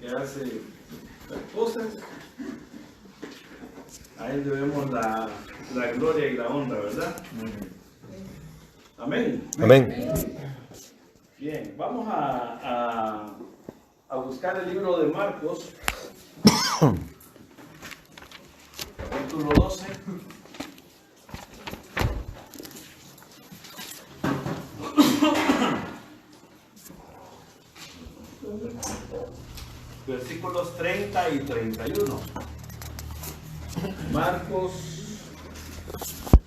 que hace las cosas, a Él debemos la gloria y la honra, ¿verdad? Amén. Amén. Bien, vamos a buscar el libro de Marcos, capítulo 12. Versículos 30 y 31. Marcos,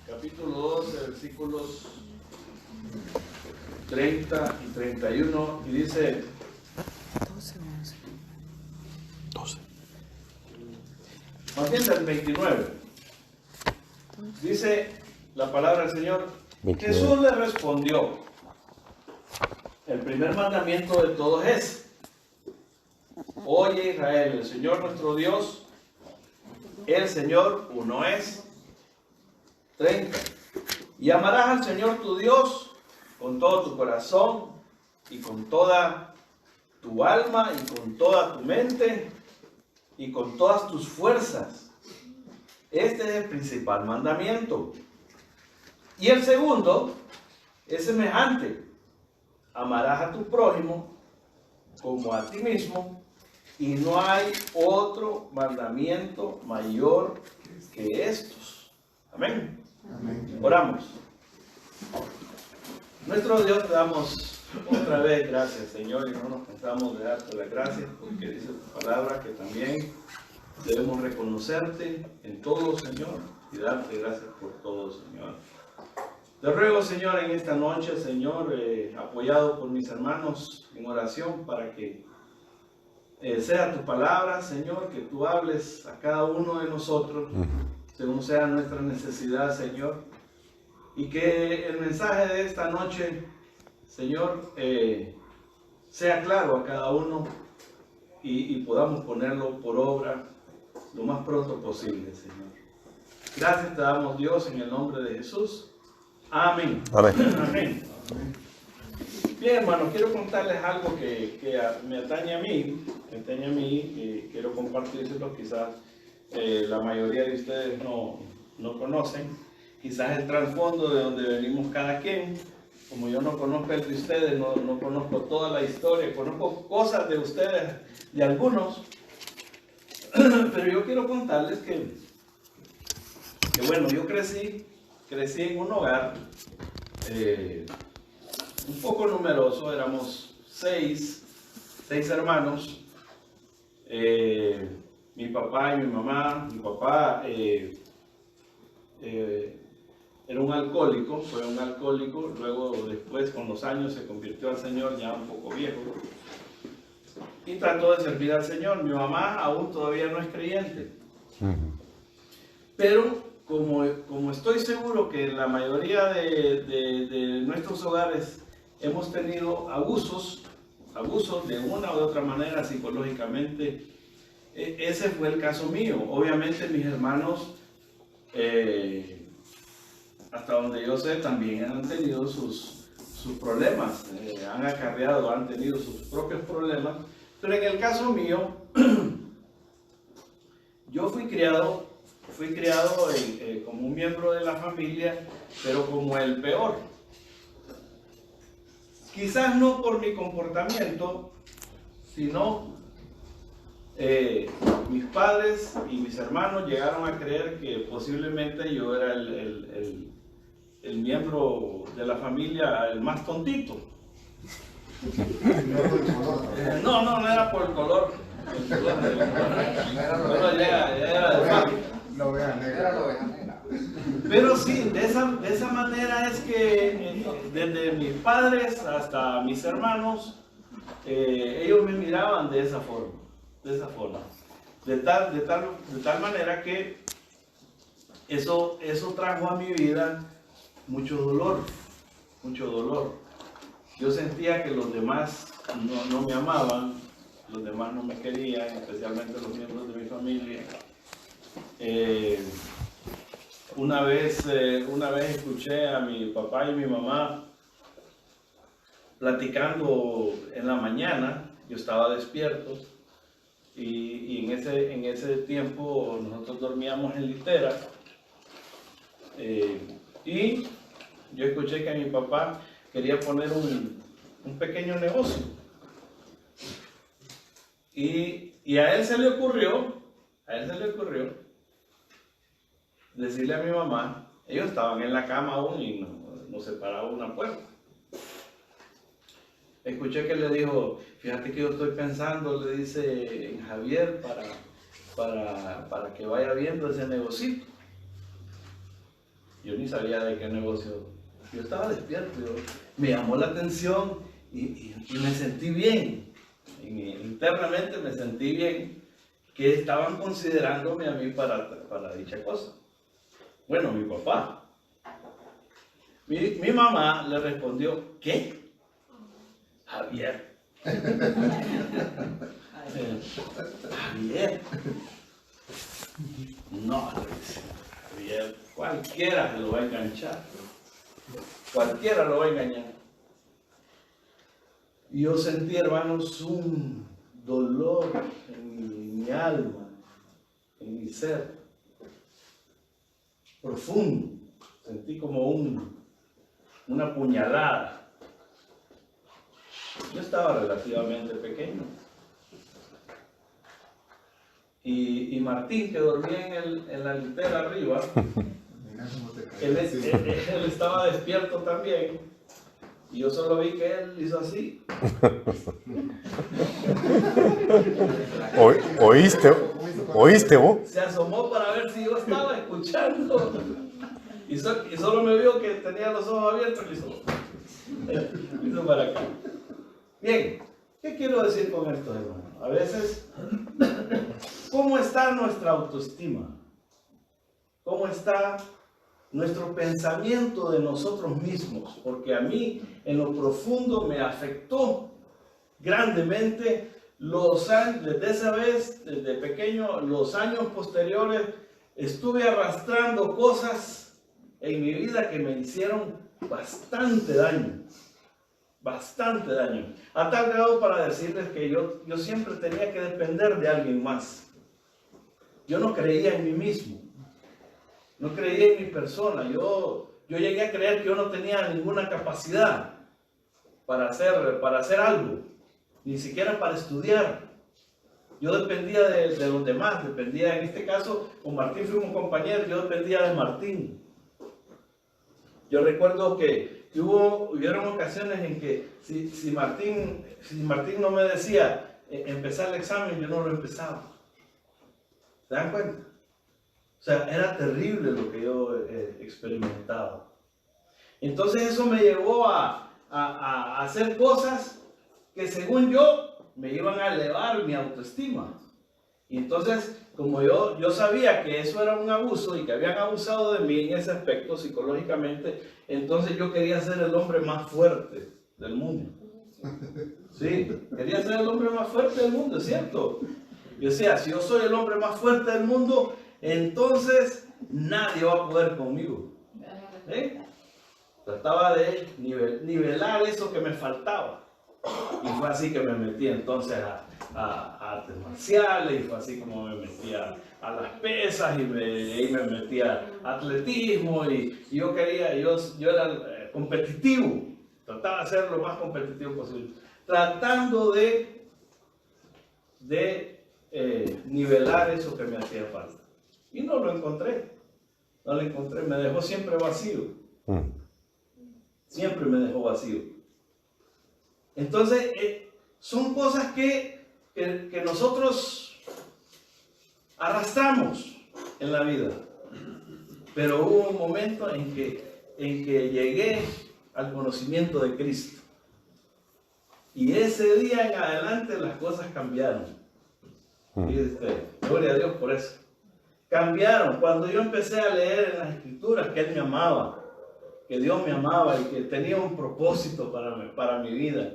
capítulo 12, versículos 30 y 31, y dice 12. Más bien del 29. Dice la palabra del Señor: 29. Jesús le respondió: el primer mandamiento de todos es: Oye Israel, el Señor nuestro Dios, el Señor uno es. 30. Y amarás al Señor tu Dios con todo tu corazón y con toda tu alma y con toda tu mente y con todas tus fuerzas. Este es el principal mandamiento. Y el segundo es semejante: amarás a tu prójimo como a ti mismo, y no hay otro mandamiento mayor que estos. Amén. Amén. Oramos. Nuestro Dios, te damos otra vez gracias, Señor, y no nos cansamos de darte las gracias, porque dice tu palabra que también debemos reconocerte en todo, Señor, y darte gracias por todo, Señor. Te ruego, Señor, en esta noche, Señor, apoyado por mis hermanos en oración, para que sea tu palabra, Señor, que tú hables a cada uno de nosotros, según sea nuestra necesidad, Señor, y que el mensaje de esta noche, Señor, sea claro a cada uno y podamos ponerlo por obra lo más pronto posible, Señor. Gracias te damos, Dios, en el nombre de Jesús. Amén. Amén. Amén. Bien, hermanos, quiero contarles algo que me atañe a mí, y quiero compartírselo. Quizás la mayoría de ustedes no conocen, quizás el trasfondo de donde venimos cada quien. Como yo no conozco el de ustedes, no conozco toda la historia, conozco cosas de ustedes, de algunos, pero yo quiero contarles que bueno, yo crecí en un hogar un poco numeroso. Éramos seis hermanos, mi papá y mi mamá. Mi papá era un alcohólico, fue un alcohólico, luego después con los años se convirtió al Señor, ya un poco viejo, y trató de servir al Señor. Mi mamá aún todavía no es creyente, pero como estoy seguro que en la mayoría de nuestros hogares hemos tenido abusos de una u otra manera psicológicamente, ese fue el caso mío. Obviamente mis hermanos, hasta donde yo sé, también han tenido sus problemas, han tenido sus propios problemas, pero en el caso mío, yo fui criado como un miembro de la familia, pero como el peor. Quizás no por mi comportamiento, sino mis padres y mis hermanos llegaron a creer que posiblemente yo era el miembro de la familia el más tontito. No era por el color. Pero sí, de esa manera es que desde mis padres hasta mis hermanos, ellos me miraban de esa forma. De tal manera que eso trajo a mi vida mucho dolor. Yo sentía que los demás no me amaban, los demás no me querían, especialmente los miembros de mi familia. Una vez escuché a mi papá y mi mamá platicando en la mañana. Yo estaba despierto y en ese tiempo nosotros dormíamos en litera. Y yo escuché que mi papá quería poner un pequeño negocio. Y a él se le ocurrió decirle a mi mamá, ellos estaban en la cama aún y no separaba una puerta. Escuché que le dijo, fíjate que yo estoy pensando, le dice en Javier, para que vaya viendo ese negocio. Yo ni sabía de qué negocio. Yo estaba despierto, me llamó la atención y me sentí bien. Internamente me sentí bien que estaban considerándome a mí para dicha cosa. Bueno, mi papá. Mi mamá le respondió, ¿qué? Javier. Javier. No, Javier, cualquiera se lo va a enganchar. Cualquiera lo va a engañar. Y yo sentí, hermanos, un dolor en mi alma, en mi ser, profundo. Sentí como una puñalada. Yo estaba relativamente pequeño. Y Martín, que dormía en la litera arriba, él estaba despierto también. Y yo solo vi que él hizo así. ¿Oíste vos? Se asomó para ver si yo estaba escuchando. Y solo me vio que tenía los ojos abiertos y hizo para acá. Bien, ¿qué quiero decir con esto, hermano? A veces, ¿cómo está nuestra autoestima? ¿Cómo está nuestro pensamiento de nosotros mismos? Porque a mí, en lo profundo, me afectó grandemente los años, desde esa vez, desde pequeño, los años posteriores, estuve arrastrando cosas en mi vida que me hicieron bastante daño. Bastante daño. A tal grado para decirles que yo siempre tenía que depender de alguien más. Yo no creía en mí mismo. No creía en mi persona. Yo llegué a creer que yo no tenía ninguna capacidad para hacer algo. Ni siquiera para estudiar. Yo dependía de los demás. Dependía, en este caso, con Martín fuimos compañeros. Yo dependía de Martín. Yo recuerdo que hubieron ocasiones en que si Martín no me decía empezar el examen, yo no lo empezaba. ¿Se dan cuenta? O sea, era terrible lo que yo experimentaba. Entonces eso me llevó a hacer cosas que según yo me iban a elevar mi autoestima. Y entonces, como yo sabía que eso era un abuso y que habían abusado de mí en ese aspecto psicológicamente, entonces yo quería ser el hombre más fuerte del mundo. Sí, quería ser el hombre más fuerte del mundo, es cierto. Yo decía, si yo soy el hombre más fuerte del mundo, entonces nadie va a poder conmigo. Trataba de nivelar eso que me faltaba. Y fue así que me metí entonces a artes marciales, y fue así como me metí a las pesas, y me metí a atletismo, y yo era competitivo, trataba de ser lo más competitivo posible, tratando de nivelar eso que me hacía falta. Y no lo encontré, me dejó siempre vacío, siempre me dejó vacío. Entonces, son cosas que nosotros arrastramos en la vida. Pero hubo un momento en que llegué al conocimiento de Cristo. Y ese día en adelante las cosas cambiaron. Gloria a Dios por eso. Cambiaron. Cuando yo empecé a leer en las Escrituras que Él me amaba, que Dios me amaba y que tenía un propósito para mi vida.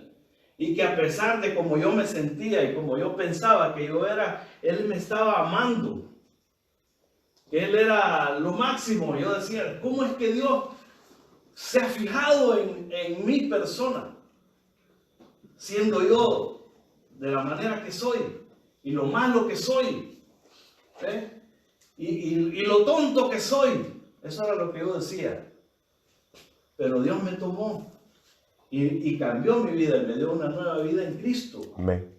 Y que a pesar de cómo yo me sentía y como yo pensaba que yo era, Él me estaba amando. Que Él era lo máximo. Yo decía, ¿cómo es que Dios se ha fijado en mi persona? Siendo yo de la manera que soy. y lo malo que soy, ¿sí? Y lo tonto que soy. Eso era lo que yo decía. Pero Dios me tomó y cambió mi vida y me dio una nueva vida en Cristo. Amén.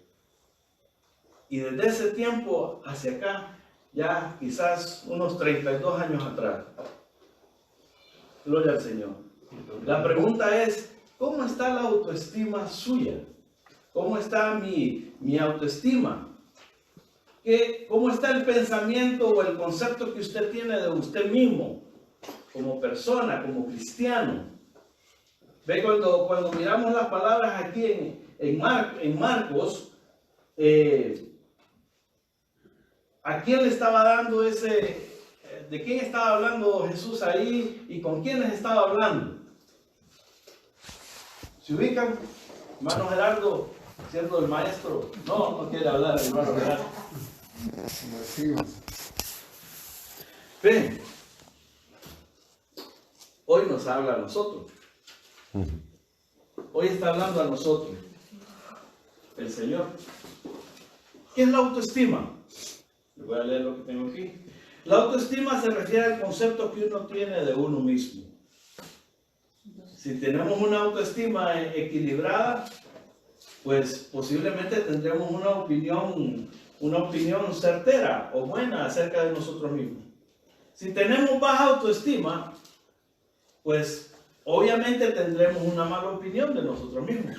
Y desde ese tiempo hacia acá, ya quizás unos 32 años atrás, gloria al Señor. La pregunta es, ¿cómo está la autoestima suya? ¿Cómo está mi autoestima? ¿Cómo está el pensamiento o el concepto que usted tiene de usted mismo, como persona, como cristiano? Ve, cuando miramos las palabras aquí en Marcos, ¿a quién le estaba dando de quién estaba hablando Jesús ahí y con quiénes estaba hablando? ¿Se ubican? Hermano Gerardo, siendo el maestro, no quiere hablar el hermano Gerardo. Ven, hoy nos habla a nosotros. Hoy está hablando a nosotros el Señor. ¿Qué es la autoestima? Les voy a leer lo que tengo aquí. La autoestima se refiere al concepto que uno tiene de uno mismo. Si tenemos una autoestima equilibrada, pues posiblemente tendremos una opinión certera o buena acerca de nosotros mismos. Si tenemos baja autoestima, pues obviamente tendremos una mala opinión de nosotros mismos.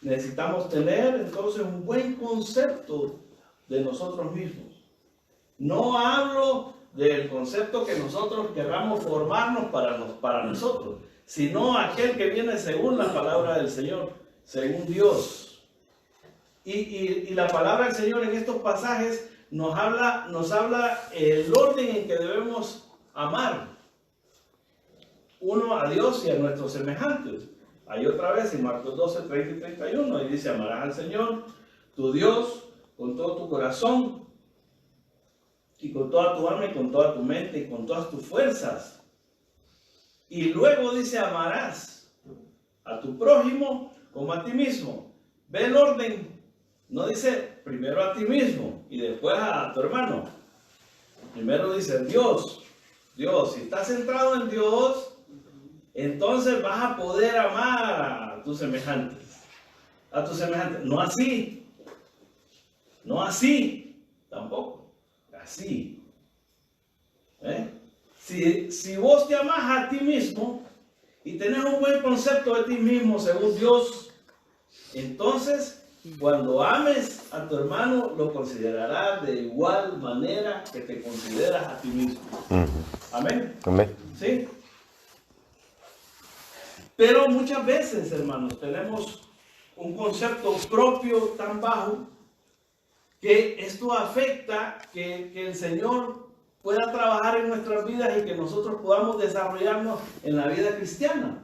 Necesitamos tener entonces un buen concepto de nosotros mismos. No hablo del concepto que nosotros queramos formarnos para nosotros, sino aquel que viene según la palabra del Señor, según Dios. Y la palabra del Señor en estos pasajes nos habla el orden en que debemos amar uno a Dios y a nuestros semejantes. Ahí otra vez en Marcos 12, 30 y 31, ahí dice: amarás al Señor, tu Dios, con todo tu corazón, y con toda tu alma, y con toda tu mente, y con todas tus fuerzas. Y luego dice: amarás a tu prójimo como a ti mismo. Ve el orden. No dice primero a ti mismo y después a tu hermano. Primero dice Dios. Si estás centrado en Dios, entonces vas a poder amar a tus semejantes. No así. Tampoco. Así. Si vos te amás a ti mismo y tenés un buen concepto de ti mismo según Dios, entonces cuando ames a tu hermano lo considerarás de igual manera que te consideras a ti mismo. Amén. Amén. ¿Sí? Pero muchas veces, hermanos, tenemos un concepto propio tan bajo que esto afecta que el Señor pueda trabajar en nuestras vidas y que nosotros podamos desarrollarnos en la vida cristiana.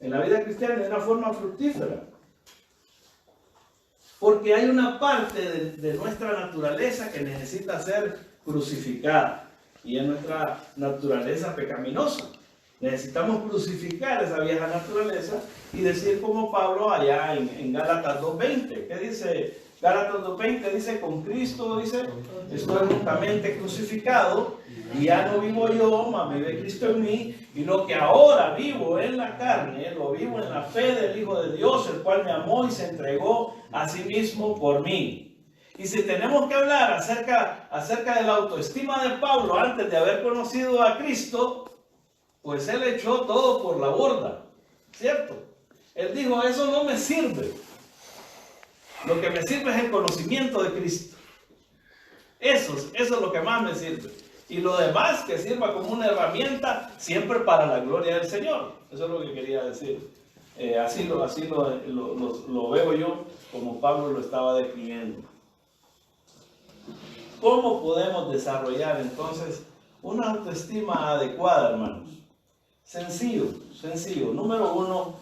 En la vida cristiana de una forma fructífera. Porque hay una parte de nuestra naturaleza que necesita ser crucificada. Y es nuestra naturaleza pecaminosa. Necesitamos crucificar esa vieja naturaleza y decir como Pablo allá en Gálatas 2:20. ¿Qué dice Gálatas 2:20? Dice: con Cristo, dice, estoy juntamente crucificado y ya no vivo yo, mas vive Cristo en mí. Y lo que ahora vivo en la carne, lo vivo en la fe del Hijo de Dios, el cual me amó y se entregó a sí mismo por mí. Y si tenemos que hablar acerca de la autoestima de Pablo antes de haber conocido a Cristo, pues él echó todo por la borda, ¿cierto? Él dijo: eso no me sirve. Lo que me sirve es el conocimiento de Cristo. Eso es lo que más me sirve. Y lo demás que sirva como una herramienta siempre para la gloria del Señor. Eso es lo que quería decir. Así lo veo yo, como Pablo lo estaba definiendo. ¿Cómo podemos desarrollar entonces una autoestima adecuada, hermanos? Sencillo. Número 1,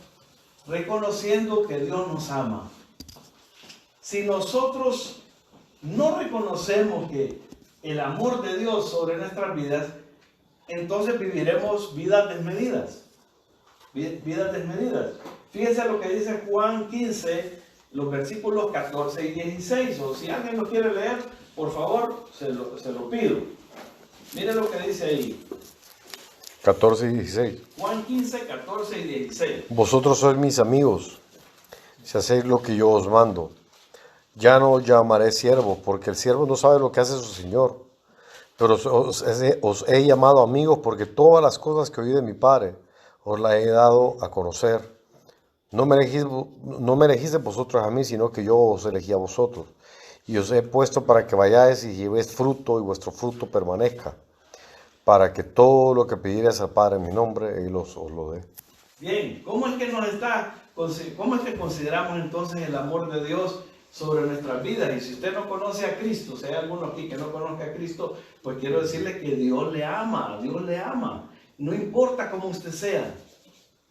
reconociendo que Dios nos ama. Si nosotros no reconocemos que el amor de Dios sobre nuestras vidas, entonces viviremos vidas desmedidas. Fíjense lo que dice Juan 15, los versículos 14 y 16. O si alguien lo quiere leer, por favor, se lo pido. Mire lo que dice ahí. 14 y 16. Juan 15, 14 y 16. Vosotros sois mis amigos, si hacéis lo que yo os mando. Ya no os llamaré siervos, porque el siervo no sabe lo que hace su señor. Pero os he llamado amigos, porque todas las cosas que oí de mi Padre os las he dado a conocer. No me elegiste vosotros a mí, sino que yo os elegí a vosotros. Y os he puesto para que vayáis y llevéis fruto, y vuestro fruto permanezca, para que todo lo que pidierais al Padre en mi nombre, Él os lo dé. Bien, ¿cómo es que consideramos entonces el amor de Dios sobre nuestras vidas? Y si usted no conoce a Cristo, si hay alguno aquí que no conozca a Cristo, pues quiero decirle que Dios le ama, Dios le ama. No importa cómo usted sea,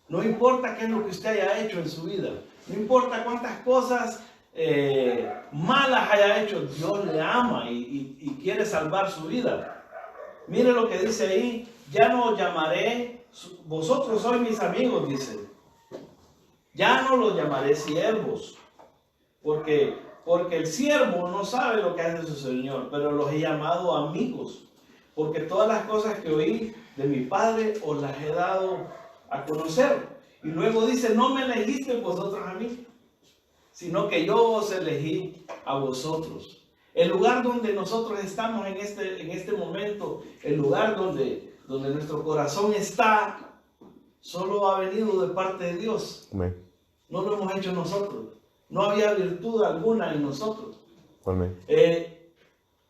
no importa qué es lo que usted haya hecho en su vida, no importa cuántas cosas malas haya hecho, Dios le ama y quiere salvar su vida. Mire lo que dice ahí, ya no os llamaré, vosotros sois mis amigos, dice. Ya no los llamaré siervos, porque el siervo no sabe lo que hace su señor, pero los he llamado amigos, porque todas las cosas que oí de mi Padre os las he dado a conocer. Y luego dice, no me elegiste vosotros a mí, sino que yo os elegí a vosotros. El lugar donde nosotros estamos en este momento, el lugar donde nuestro corazón está, solo ha venido de parte de Dios. Amén. No lo hemos hecho nosotros. No había virtud alguna en nosotros. Amén.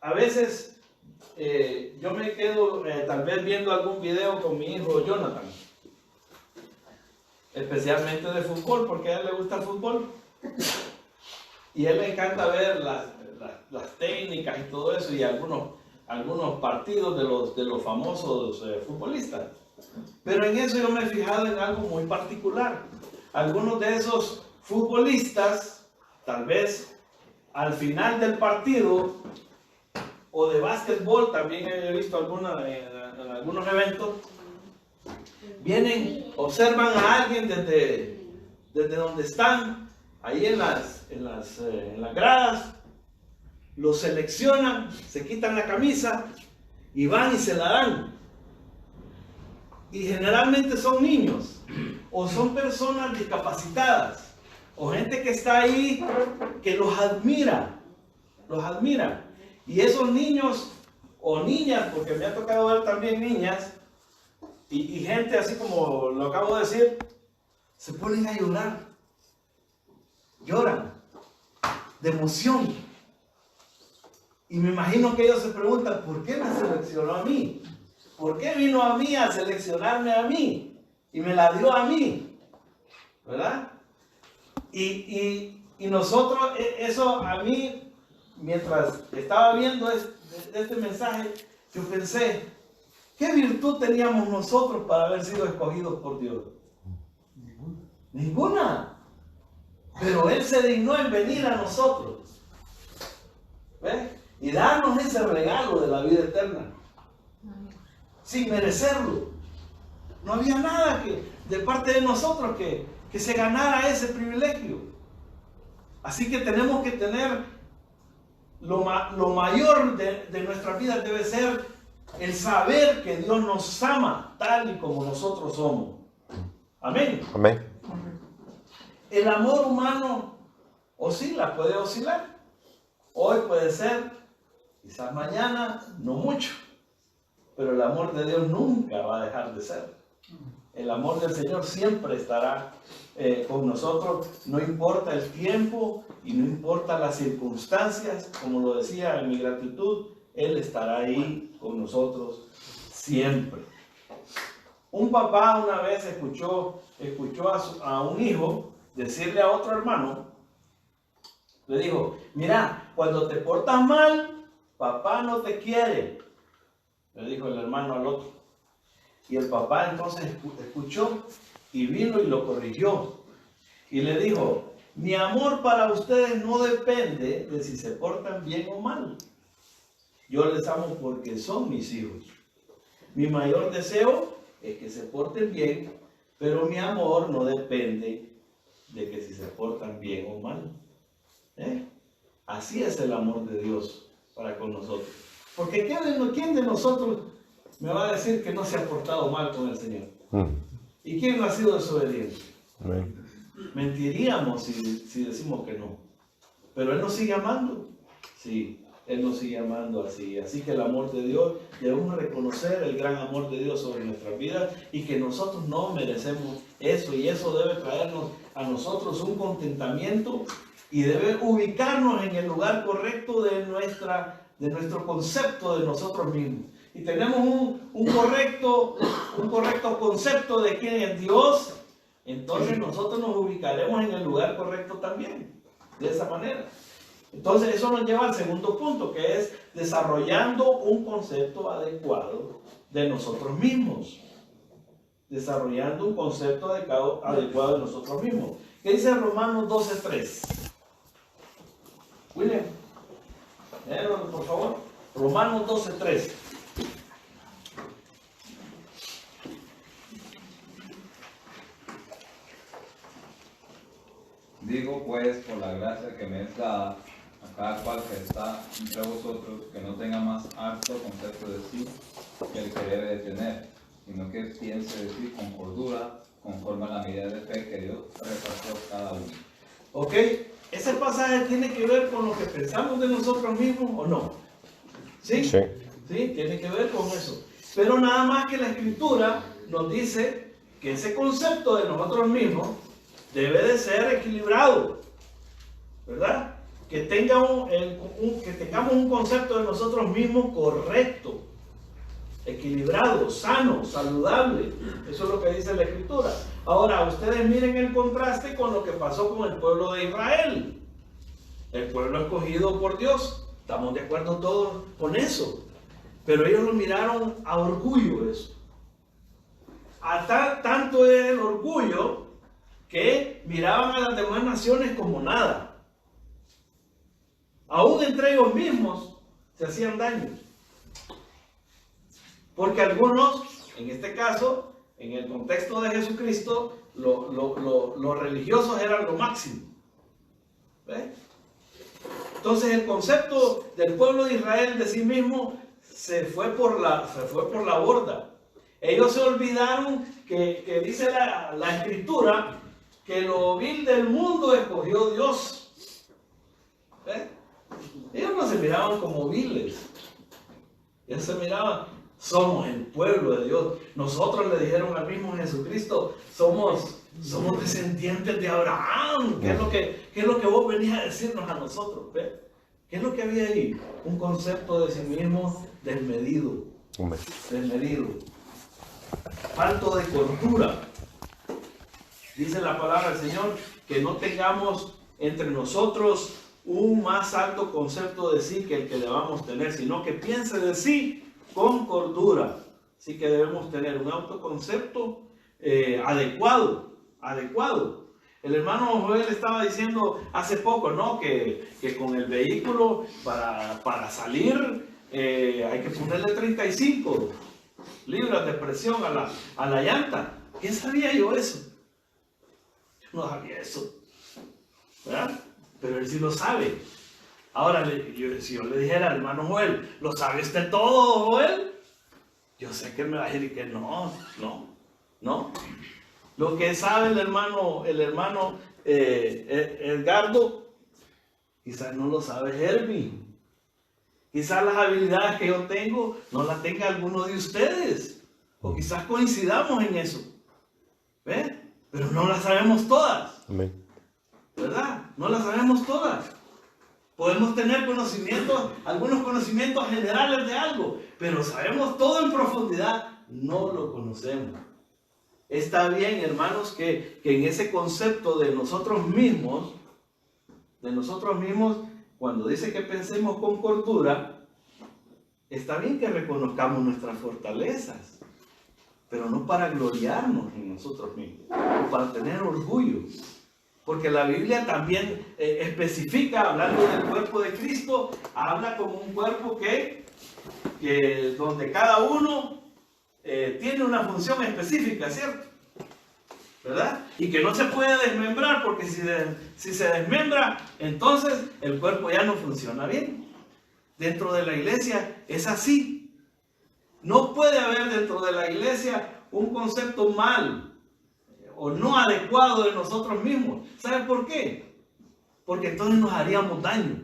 A veces yo me quedo tal vez viendo algún video con mi hijo Jonathan, especialmente de fútbol, porque a él le gusta el fútbol. Y a él le encanta ver las técnicas y todo eso, y algunos partidos de los famosos futbolistas. Pero en eso yo me he fijado en algo muy particular. Algunos de esos futbolistas, tal vez al final del partido, o de básquetbol, también he visto en algunos eventos, vienen, observan a alguien desde donde están, ahí en las gradas, lo seleccionan, se quitan la camisa y van y se la dan. Y generalmente son niños, o son personas discapacitadas, o gente que está ahí que los admira. Y esos niños o niñas, porque me ha tocado ver también niñas, y gente así como lo acabo de decir, se ponen a llorar. Lloran de emoción. Y me imagino que ellos se preguntan, ¿por qué me seleccionó a mí? ¿Por qué vino a mí a seleccionarme a mí? Y me la dio a mí, ¿verdad? Y nosotros, eso a mí, mientras estaba viendo este mensaje, yo pensé, ¿qué virtud teníamos nosotros para haber sido escogidos por Dios? Ninguna. Pero Él se dignó en venir a nosotros, ¿ves? Y darnos ese regalo de la vida eterna, sin merecerlo. No había nada de parte de nosotros que se ganara ese privilegio. Así que tenemos que tener lo mayor de nuestra vida debe ser el saber que Dios nos ama tal y como nosotros somos. Amén. Amén. El amor humano oscila, puede oscilar. Hoy puede ser, quizás mañana, no mucho. Pero el amor de Dios nunca va a dejar de ser. El amor del Señor siempre estará con nosotros, no importa el tiempo y no importa las circunstancias, como lo decía en mi gratitud, Él estará ahí con nosotros siempre. Un papá una vez escuchó a un hijo decirle a otro hermano, le dijo, mira, cuando te portas mal, papá no te quiere, le dijo el hermano al otro. Y el papá entonces escuchó y vino y lo corrigió. Y le dijo, mi amor para ustedes no depende de si se portan bien o mal. Yo les amo porque son mis hijos. Mi mayor deseo es que se porten bien, pero mi amor no depende de que si se portan bien o mal. Así es el amor de Dios para con nosotros. Porque ¿quién de nosotros me va a decir que no se ha portado mal con el Señor? ¿Y quién no ha sido desobediente? Mentiríamos si decimos que no. Pero Él nos sigue amando. Sí, Él nos sigue amando así. Así que el amor de Dios, debemos reconocer el gran amor de Dios sobre nuestras vidas y que nosotros no merecemos eso. Y eso debe traernos a nosotros un contentamiento y debe ubicarnos en el lugar correcto de nuestro concepto de nosotros mismos. Y tenemos un correcto concepto de quién es Dios, entonces nosotros nos ubicaremos en el lugar correcto también, de esa manera. Entonces eso nos lleva al segundo punto, que es desarrollando un concepto adecuado de nosotros mismos. Desarrollando un concepto adecuado de nosotros mismos. ¿Qué dice Romanos 12:3? William, léelo por favor. Romanos 12:3. Digo pues, por la gracia que me es dada, a cada cual que está entre vosotros, que no tenga más alto concepto de sí que el que debe de tener, sino que piense de sí con cordura, conforme a la medida de fe que Dios repartió cada uno. Ok, ese pasaje tiene que ver con lo que pensamos de nosotros mismos o no. ¿Sí? Sí, tiene que ver con eso. Pero nada más que la Escritura nos dice que ese concepto de nosotros mismos debe de ser equilibrado, ¿verdad? Que tengamos un concepto de nosotros mismos correcto, equilibrado, sano, saludable. Eso es lo que dice la Escritura. Ahora, ustedes miren el contraste con lo que pasó con el pueblo de Israel. El pueblo escogido por Dios. Estamos de acuerdo todos con eso. Pero ellos lo miraron a orgullo eso. Tanto es el orgullo que miraban a las demás naciones como nada. Aún entre ellos mismos se hacían daño. Porque algunos, en este caso, en el contexto de Jesucristo, los religiosos eran lo máximo. ¿Ve? Entonces el concepto del pueblo de Israel de sí mismo se fue por la borda. Ellos se olvidaron que dice la Escritura que lo vil del mundo escogió Dios. ¿Ve? Ellos no se miraban como viles. Ellos se miraban, somos el pueblo de Dios. Nosotros le dijeron al mismo Jesucristo, somos descendientes de Abraham. ¿Qué es lo que vos venís a decirnos a nosotros? ¿Ve? ¿Qué es lo que había ahí? Un concepto de sí mismo desmedido. Desmedido. Falto de cordura. Dice la palabra del Señor que no tengamos entre nosotros un más alto concepto de sí que el que debamos tener, sino que piense de sí con cordura. Así que debemos tener un autoconcepto adecuado. El hermano Joel estaba diciendo hace poco, ¿no? Que con el vehículo para salir hay que ponerle 35 libras de presión a la llanta. ¿Qué sabía yo eso? Yo no sabía eso, ¿verdad? Pero él sí lo sabe. Ahora, si yo le dijera al hermano Joel, ¿lo sabe usted todo, Joel? Yo sé que me va a decir que no. Lo que sabe el hermano Edgardo, quizás no lo sabe Herbie. Quizás las habilidades que yo tengo no las tenga alguno de ustedes. O quizás coincidamos en eso. ¿Ve? Pero no las sabemos todas. Amén. ¿Verdad? No las sabemos todas. Podemos tener algunos conocimientos generales de algo, pero sabemos todo en profundidad, no lo conocemos. Está bien, hermanos, que en ese concepto de nosotros mismos, cuando dice que pensemos con cordura, está bien que reconozcamos nuestras fortalezas, pero no para gloriarnos en nosotros mismos, o para tener orgullo. Porque la Biblia también especifica, hablando del cuerpo de Cristo, habla como un cuerpo donde cada uno tiene una función específica, ¿cierto? ¿verdad? Y que no se puede desmembrar, porque si se desmembra, entonces el cuerpo ya no funciona bien. Dentro de la iglesia es así. No puede haber dentro de la iglesia un concepto mal o no adecuado de nosotros mismos. ¿Sabe por qué? Porque entonces nos haríamos daño.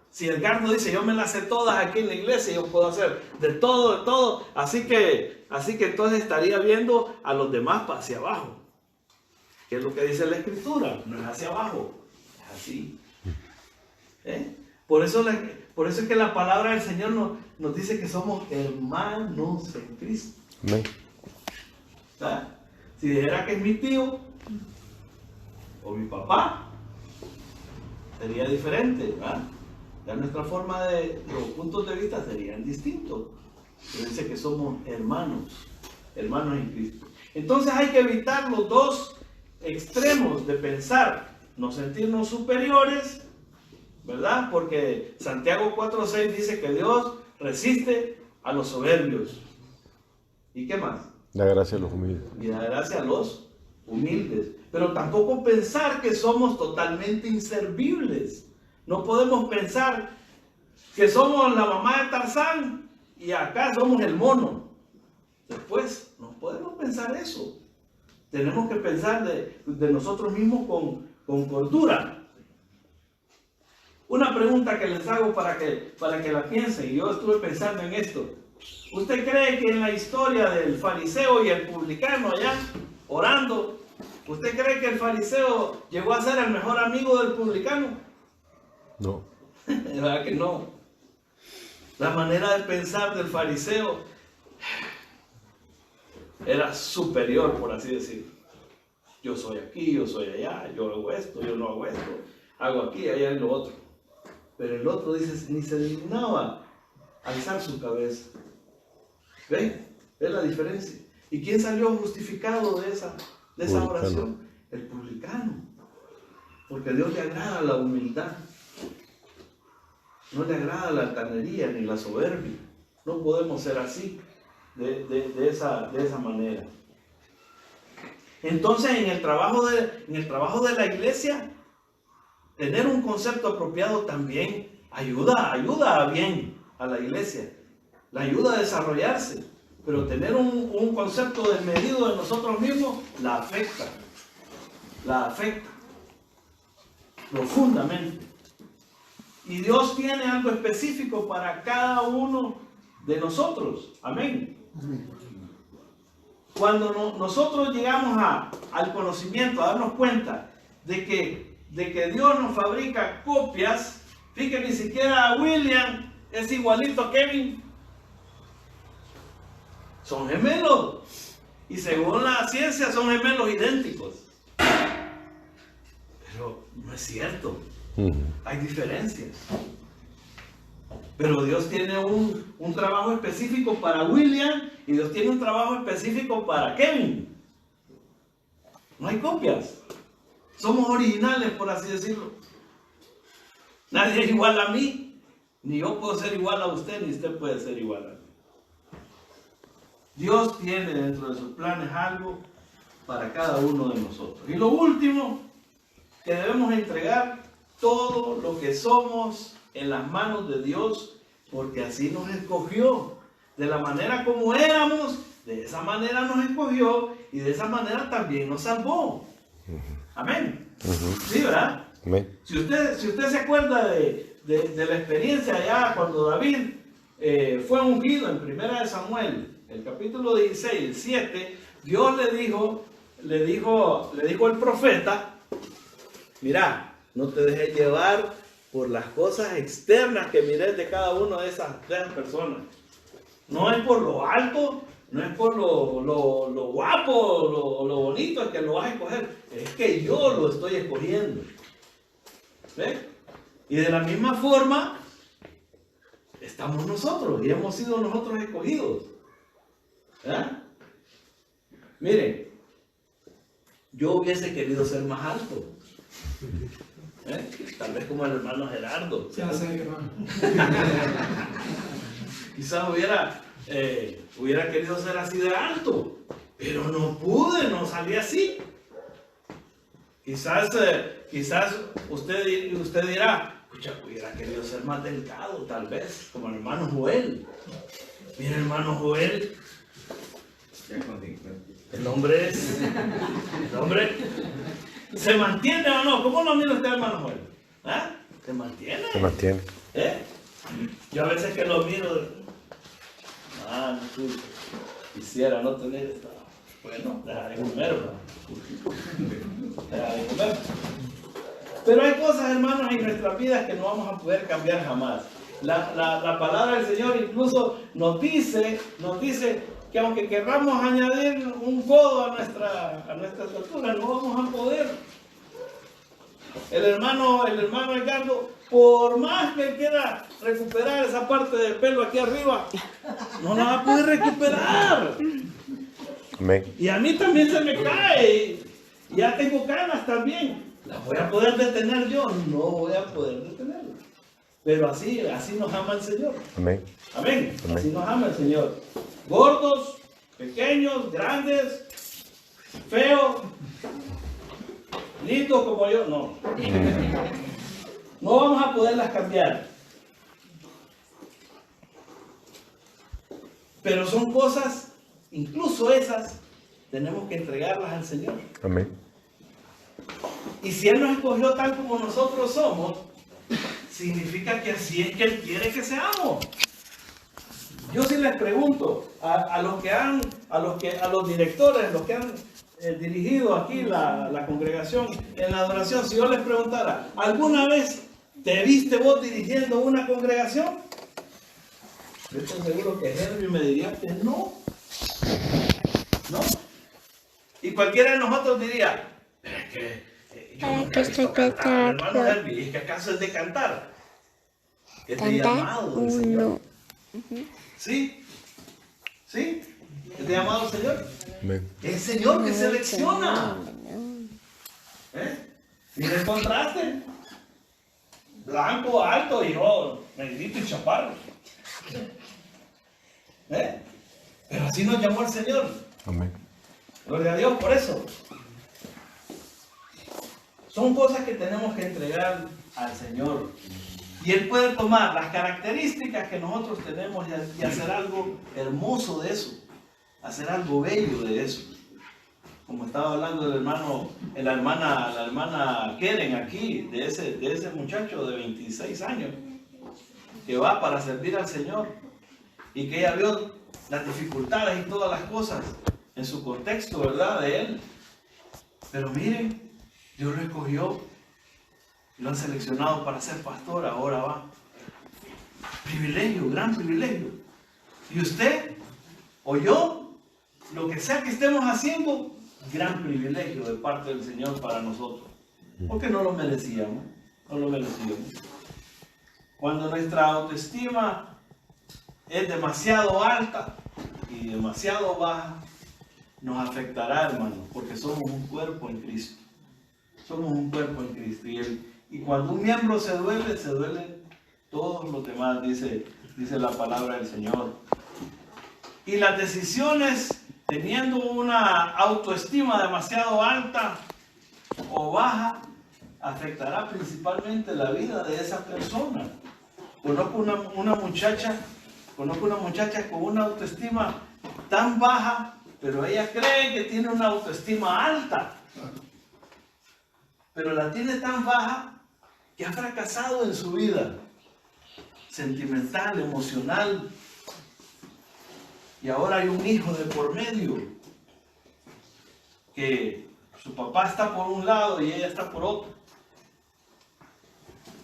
Si Edgardo dice, yo me las sé todas aquí en la iglesia, yo puedo hacer de todo, así que entonces estaría viendo a los demás hacia abajo. ¿Qué es lo que dice la Escritura? No es hacia abajo, es así. Por eso es que la palabra del Señor nos dice que somos hermanos en Cristo. Amén. ¿Verdad? Si dijera que es mi tío o mi papá, sería diferente, ¿verdad? Ya nuestra forma los puntos de vista serían distintos. Pero dice que somos hermanos en Cristo. Entonces hay que evitar los dos extremos de pensar, no sentirnos superiores, ¿verdad? Porque Santiago 4:6 dice que Dios resiste a los soberbios. ¿Y qué más? Da gracia a los humildes. Y da gracia a los humildes. Pero tampoco pensar que somos totalmente inservibles. No podemos pensar que somos la mamá de Tarzán y acá somos el mono. Después, no podemos pensar eso. Tenemos que pensar de nosotros mismos con cordura. Una pregunta que les hago para que la piensen. Yo estuve pensando en esto. ¿Usted cree que en la historia del fariseo y el publicano allá, orando, ¿usted cree que el fariseo llegó a ser el mejor amigo del publicano? No. ¿Verdad que no? La manera de pensar del fariseo era superior, por así decirlo. Yo soy aquí, yo soy allá, yo hago esto, yo no hago esto, hago aquí, allá y lo otro. Pero el otro dice, ni se dignaba alzar su cabeza. ¿Ven? ¿Ves la diferencia? ¿Y quién salió justificado de esa oración? El publicano. Porque a Dios le agrada la humildad. No le agrada la altanería ni la soberbia. No podemos ser así, de esa manera. Entonces, en el trabajo de la iglesia, tener un concepto apropiado también ayuda bien a la iglesia. La ayuda a desarrollarse. Pero tener un concepto desmedido de nosotros mismos la afecta. La afecta profundamente. Y Dios tiene algo específico para cada uno de nosotros. Amén. Cuando nosotros llegamos al conocimiento, a darnos cuenta de que Dios nos fabrica copias, fíjense, ni siquiera William es igualito a Kevin. Son gemelos. Y según la ciencia son gemelos idénticos. Pero no es cierto. Hay diferencias. Pero Dios tiene un trabajo específico para William y Dios tiene un trabajo específico para Kevin. No hay copias. Somos originales, por así decirlo. Nadie es igual a mí. Ni yo puedo ser igual a usted, ni usted puede ser igual a mí. Dios tiene dentro de sus planes algo para cada uno de nosotros. Y lo último, que debemos entregar todo lo que somos en las manos de Dios, porque así nos escogió. De la manera como éramos, de esa manera nos escogió y de esa manera también nos salvó. Amén. Sí, ¿verdad? Amén. Si usted se acuerda de la experiencia allá cuando David fue ungido en 1 Samuel, el capítulo 16, el 7, Dios le dijo al profeta, mira, no te dejes llevar por las cosas externas que mires de cada una de esas personas. No es por lo alto, no es por lo guapo, lo bonito es que lo vas a escoger. Es que yo lo estoy escogiendo. ¿Ves? Y de la misma forma, estamos nosotros y hemos sido nosotros escogidos. ¿Verdad? Miren, yo hubiese querido ser más alto. Tal vez como el hermano Gerardo. Ya sé, hermano. Quizás hubiera querido ser así de alto. pero no pude, no salí así. Quizás usted dirá, pucha, hubiera querido ser más delicado, tal vez, como el hermano Joel. Mira, hermano Joel, el hombre se mantiene o no. ¿Cómo lo mira usted, hermano Joel? ¿Ah? ¿Se mantiene? Se mantiene. Yo a veces que lo miro, quisiera no tener esta. Bueno, deja de comer, ¿verdad? Deja de comer. Pero hay cosas, hermanos, en nuestras vidas que no vamos a poder cambiar jamás. La palabra del Señor incluso nos dice que aunque querramos añadir un codo a nuestra estatura, no vamos a poder. El hermano Edgardo, por más que quiera recuperar esa parte del pelo aquí arriba, no la va a poder recuperar. Amén. Y a mí también se me cae. Ya tengo canas también. ¿Las voy a poder detener yo? No voy a poder detenerlas. Pero así nos ama el Señor. Amén. Amén. Amén. Así nos ama el Señor. Gordos, pequeños, grandes, feos, lindos como yo, no. No vamos a poderlas cambiar. Pero son cosas, incluso esas, tenemos que entregarlas al Señor. Amén. Y si Él nos escogió tal como nosotros somos, significa que así es que Él quiere que seamos. Yo sí les pregunto a los directores, los que han dirigido aquí la congregación en la adoración, si yo les preguntara, ¿alguna vez te viste vos dirigiendo una congregación? Yo estoy seguro que Henry me diría que no. ¿No? Y cualquiera de nosotros diría, es que yo nunca he visto cantar, hermano Henry, es que acaso es de cantar. Es de llamado del Señor. ¿Sí? ¿Sí? ¿Es de llamado del Señor? Amén. Es el Señor que selecciona. Mira el contraste. Blanco, alto y yo, negrito y chaparro. Pero así nos llamó el Señor. Amén. Gloria a Dios por eso. Son cosas que tenemos que entregar al Señor. Y Él puede tomar las características que nosotros tenemos y hacer algo hermoso de eso. Hacer algo bello de eso. Como estaba hablando la hermana Keren aquí, de ese muchacho de 26 años, que va para servir al Señor. Y que ella vio las dificultades y todas las cosas en su contexto, ¿verdad? De él. Pero miren, Dios lo escogió y lo han seleccionado para ser pastor, ahora va. Privilegio, gran privilegio. Y usted o yo, lo que sea que estemos haciendo, gran privilegio de parte del Señor para nosotros. Porque no lo merecíamos, no lo merecíamos. Cuando nuestra autoestima es demasiado alta y demasiado baja, nos afectará, hermanos, porque somos un cuerpo en Cristo. Somos un cuerpo en Cristo. Y cuando un miembro se duelen todos los demás, dice la palabra del Señor. Y las decisiones, teniendo una autoestima demasiado alta o baja, afectará principalmente la vida de esa persona. Conozco una muchacha con una autoestima tan baja, pero ella cree que tiene una autoestima alta. Pero la tiene tan baja que ha fracasado en su vida sentimental, emocional. Y ahora hay un hijo de por medio, que su papá está por un lado y ella está por otro.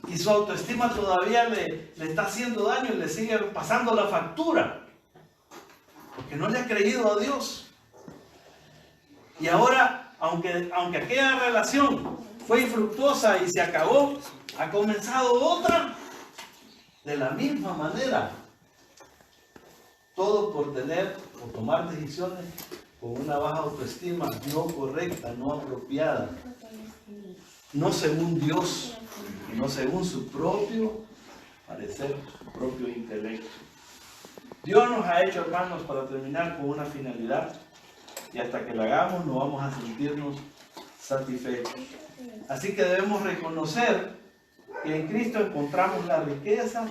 Y su autoestima todavía le está haciendo daño y le sigue pasando la factura. Porque no le ha creído a Dios. Y ahora, aunque aquella relación fue infructuosa y se acabó, ha comenzado otra de la misma manera. Todo por tomar decisiones con una baja autoestima, no correcta, no apropiada. No según Dios, y no según su propio parecer, su propio intelecto. Dios nos ha hecho, hermanos, para terminar, con una finalidad. y hasta que la hagamos no vamos a sentirnos satisfechos. Así que debemos reconocer que en Cristo encontramos la riqueza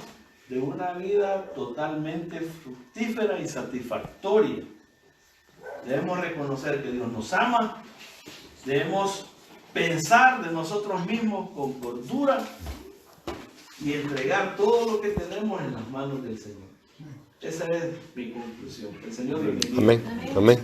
de una vida totalmente fructífera y satisfactoria. Debemos reconocer que Dios nos ama, debemos pensar de nosotros mismos con cordura y entregar todo lo que tenemos en las manos del Señor. Esa es mi conclusión. El Señor le bendiga. Amén. Amén.